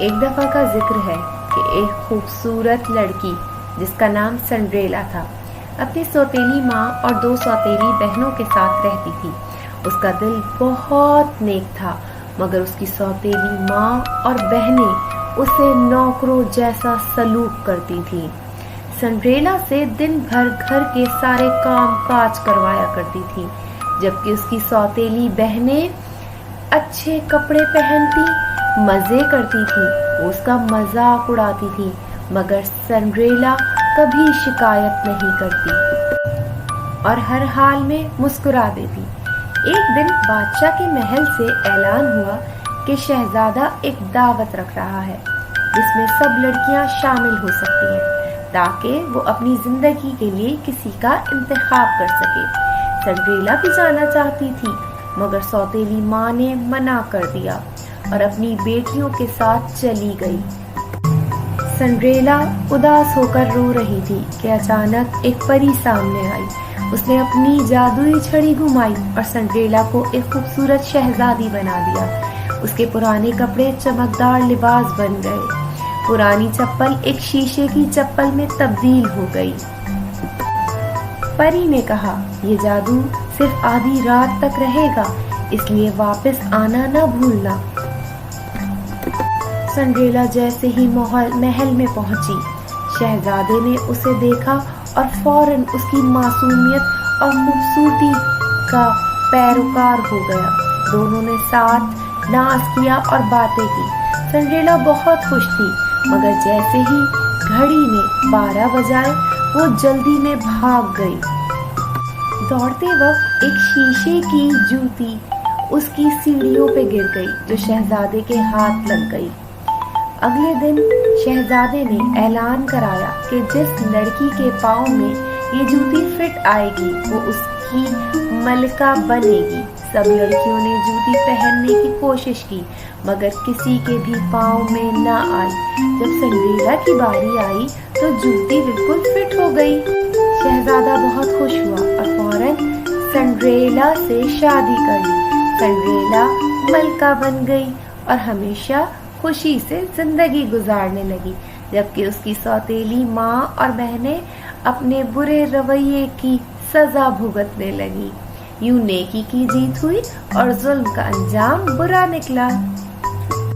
ایک دفعہ کا ذکر ہے کہ ایک خوبصورت لڑکی جس کا نام سنڈریلا تھا اپنی سوتیلی ماں اور 2 سوتیلی بہنوں کے ساتھ رہتی تھی۔ اس کا دل بہت نیک تھا، مگر اس کی سوتیلی ماں اور بہنیں اسے نوکروں جیسا سلوک کرتی تھیں۔ سنڈریلا سے دن بھر گھر کے سارے کام کاج کروایا کرتی تھی، جبکہ اس کی سوتیلی بہنیں اچھے کپڑے پہنتی، مزے کرتی تھی، اس کا مذاق اڑاتی تھی، مگر سنڈریلا کبھی شکایت نہیں کرتی اور ہر حال میں مسکرا دیتی۔ ایک دن بادشاہ کے محل سے اعلان ہوا کہ شہزادہ ایک دعوت رکھ رہا ہے جس میں سب لڑکیاں شامل ہو سکتی ہیں تاکہ وہ اپنی زندگی کے لیے کسی کا انتخاب کر سکے۔ سنڈریلا بھی جانا چاہتی تھی، مگر سوتیلی ماں نے منع کر دیا اور اپنی بیٹیوں کے ساتھ چلی گئی۔ سنڈریلا اداس ہو کر رو رہی تھی کہ اچانک ایک پری سامنے آئی۔ اس نے اپنی جادوئی چھڑی گھمائی اور سنڈریلا کو ایک خوبصورت شہزادی بنا دیا۔ اس کے پرانے کپڑے چمکدار لباس بن گئے، پرانی چپل ایک شیشے کی چپل میں تبدیل ہو گئی۔ پری نے کہا، یہ جادو صرف آدھی رات تک رہے گا، اس لیے واپس آنا نہ بھولنا۔ سنڈریلا جیسے ہی محل میں پہنچی، شہزادے نے اسے دیکھا اور فوراً اس کی معصومیت اور خوبصورتی کا پیروکار ہو گیا۔ دونوں نے ساتھ ناز کیا اور باتیں کی۔ سنڈریلا بہت خوش تھی، مگر جیسے ہی گھڑی نے 12 بجائے وہ جلدی میں بھاگ گئی۔ دوڑتے وقت ایک شیشے کی جوتی اس کی سیڑھیوں پہ گر گئی جو شہزادے کے ہاتھ لگ گئی۔ اگلے دن شہزادے نے اعلان کرایا کہ جس لڑکی کے پاؤں میں یہ جوتی فٹ آئے گی وہ اس کی ملکہ بنے گی۔ سب لڑکیوں نے جوتی پہننے کی کوشش کی، مگر کسی کے بھی پاؤں میں نہ آئی۔ جب سنڈریلا کی باری آئی تو جوتی بالکل فٹ ہو گئی۔ شہزادہ بہت خوش ہوا اور فوراً سنڈریلا سے شادی کر لی۔ سنڈریلا ملکہ بن گئی اور ہمیشہ خوشی سے زندگی گزارنے لگی، جبکہ اس کی سوتیلی ماں اور بہنیں اپنے برے رویے کی سزا بھگتنے لگی۔ یوں نیکی کی جیت ہوئی اور ظلم کا انجام برا نکلا۔